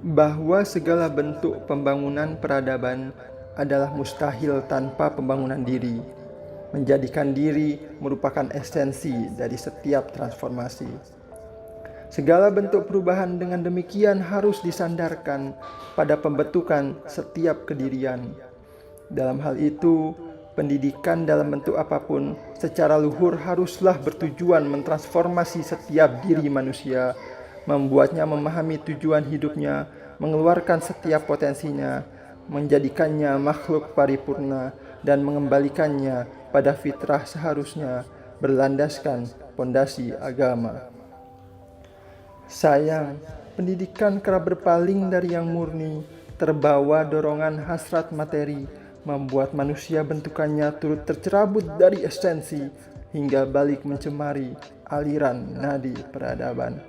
bahwa segala bentuk pembangunan peradaban adalah mustahil tanpa pembangunan diri. Menjadikan diri merupakan esensi dari setiap transformasi. Segala bentuk perubahan dengan demikian harus disandarkan pada pembentukan setiap kedirian. Dalam hal itu, pendidikan dalam bentuk apapun secara luhur haruslah bertujuan mentransformasi setiap diri manusia, membuatnya memahami tujuan hidupnya, mengeluarkan setiap potensinya, menjadikannya makhluk paripurna, dan mengembalikannya pada fitrah seharusnya berlandaskan pondasi agama. Sayang, pendidikan kerap berpaling dari yang murni, terbawa dorongan hasrat materi, membuat manusia bentukannya turut tercerabut dari esensi hingga balik mencemari aliran nadi peradaban.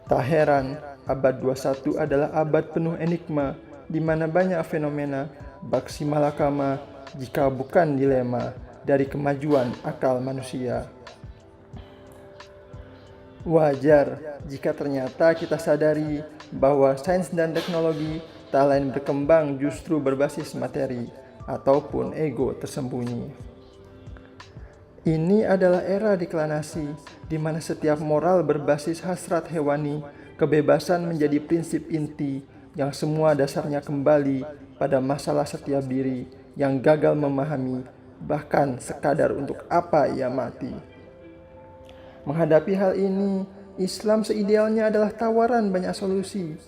Tak heran, abad 21 adalah abad penuh enigma, di mana banyak fenomena baksi malakama jika bukan dilema dari kemajuan akal manusia. Wajar jika ternyata kita sadari bahwa sains dan teknologi tak lain berkembang justru berbasis materi ataupun ego tersembunyi. Ini adalah era deklinasi, di mana setiap moral berbasis hasrat hewani, kebebasan menjadi prinsip inti yang semua dasarnya kembali pada masalah setiap diri yang gagal memahami, bahkan sekadar untuk apa ia mati. Menghadapi hal ini, Islam seidealnya adalah tawaran banyak solusi,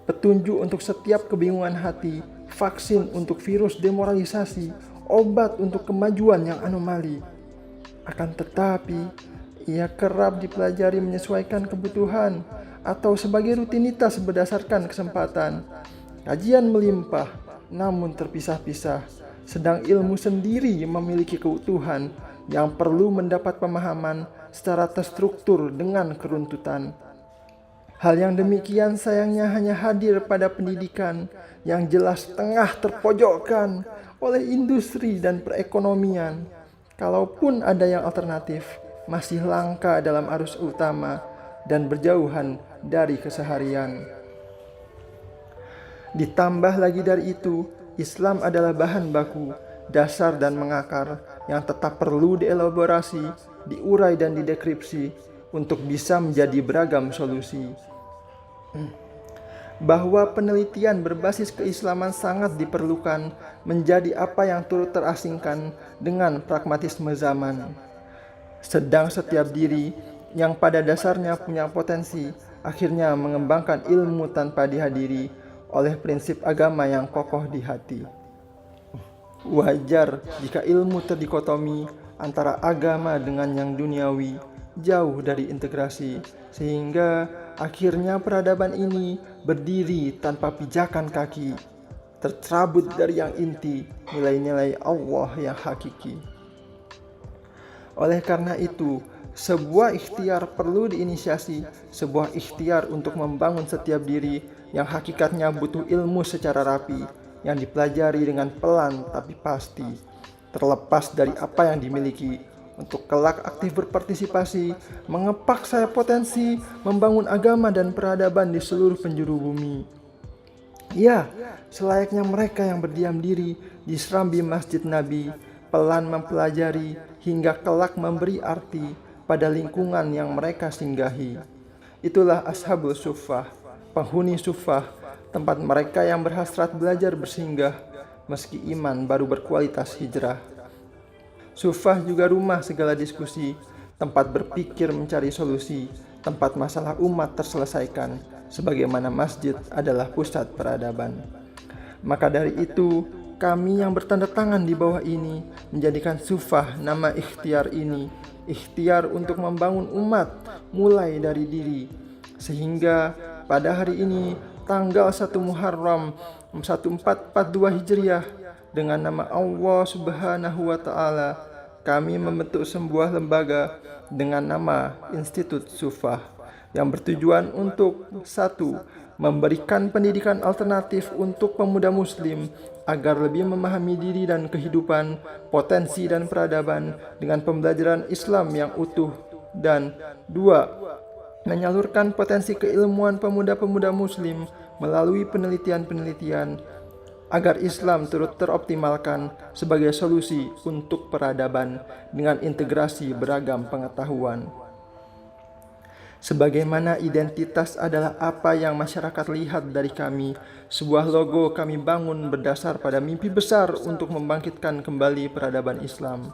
petunjuk untuk setiap kebingungan hati, vaksin untuk virus demoralisasi, obat untuk kemajuan yang anomali. Akan tetapi, ia kerap dipelajari menyesuaikan kebutuhan atau sebagai rutinitas berdasarkan kesempatan. Kajian melimpah, namun terpisah-pisah, sedang ilmu sendiri memiliki keutuhan yang perlu mendapat pemahaman secara terstruktur dengan keruntutan. Hal yang demikian sayangnya hanya hadir pada pendidikan yang jelas tengah terpojokkan oleh industri dan perekonomian. Kalaupun ada yang alternatif, masih langka dalam arus utama dan berjauhan dari keseharian. Ditambah lagi dari itu, Islam adalah bahan baku, dasar dan mengakar yang tetap perlu dielaborasi, diurai dan didekripsi untuk bisa menjadi beragam solusi. Bahwa penelitian berbasis keislaman sangat diperlukan menjadi apa yang turut terasingkan dengan pragmatisme zaman. Sedang setiap diri yang pada dasarnya punya potensi akhirnya mengembangkan ilmu tanpa dihadiri oleh prinsip agama yang kokoh di hati. Wajar jika ilmu terdikotomi antara agama dengan yang duniawi, jauh dari integrasi, sehingga akhirnya peradaban ini berdiri tanpa pijakan kaki, tercerabut dari yang inti, nilai-nilai Allah yang hakiki. Oleh karena itu, sebuah ikhtiar perlu diinisiasi, sebuah ikhtiar untuk membangun setiap diri yang hakikatnya butuh ilmu secara rapi, yang dipelajari dengan pelan tapi pasti, terlepas dari apa yang dimiliki, untuk kelak aktif berpartisipasi, mengepak sayap potensi, membangun agama dan peradaban di seluruh penjuru bumi. Ya, selayaknya mereka yang berdiam diri di serambi Masjid Nabi, pelan mempelajari hingga kelak memberi arti pada lingkungan yang mereka singgahi. Itulah Ashabul Suffah, penghuni Suffah, tempat mereka yang berhasrat belajar bersinggah, meski iman baru berkualitas hijrah. Suffah juga rumah segala diskusi, tempat berpikir mencari solusi, tempat masalah umat terselesaikan, sebagaimana masjid adalah pusat peradaban. Maka dari itu, kami yang bertanda tangan di bawah ini menjadikan Suffah nama ikhtiar ini, ikhtiar untuk membangun umat mulai dari diri, sehingga pada hari ini tanggal 1 Muharram 1442 Hijriah dengan nama Allah Subhanahu wa Ta'ala, kami membentuk sebuah lembaga dengan nama Institut Suffah yang bertujuan untuk 1. Memberikan pendidikan alternatif untuk pemuda muslim agar lebih memahami diri dan kehidupan, potensi dan peradaban dengan pembelajaran Islam yang utuh, dan 2. menyalurkan potensi keilmuan pemuda-pemuda muslim melalui penelitian-penelitian agar Islam turut teroptimalkan sebagai solusi untuk peradaban dengan integrasi beragam pengetahuan. Sebagaimana identitas adalah apa yang masyarakat lihat dari kami, sebuah logo kami bangun berdasar pada mimpi besar untuk membangkitkan kembali peradaban Islam,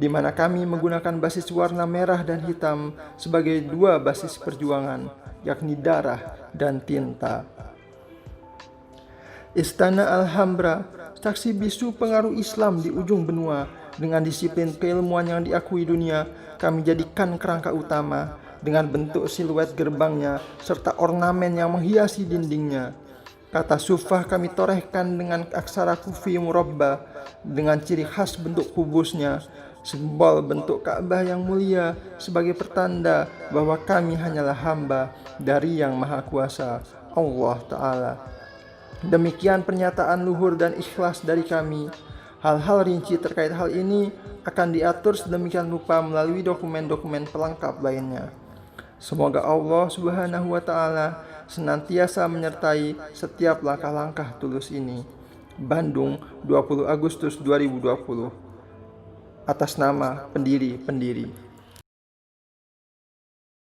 di mana kami menggunakan basis warna merah dan hitam sebagai dua basis perjuangan, yakni darah dan tinta. Istana Alhambra, saksi bisu pengaruh Islam di ujung benua, dengan disiplin keilmuan yang diakui dunia, kami jadikan kerangka utama dengan bentuk siluet gerbangnya serta ornamen yang menghiasi dindingnya. Kata sufah kami torehkan dengan aksara kufi murabba dengan ciri khas bentuk kubusnya, simbol bentuk Ka'bah yang mulia sebagai pertanda bahwa kami hanyalah hamba dari Yang Maha Kuasa, Allah Ta'ala. Demikian pernyataan luhur dan ikhlas dari kami. Hal-hal rinci terkait hal ini akan diatur sedemikian rupa melalui dokumen-dokumen pelengkap lainnya. Semoga Allah Subhanahu wa Ta'ala senantiasa menyertai setiap langkah-langkah tulus ini. Bandung, 20 Agustus 2020. Atas nama pendiri-pendiri.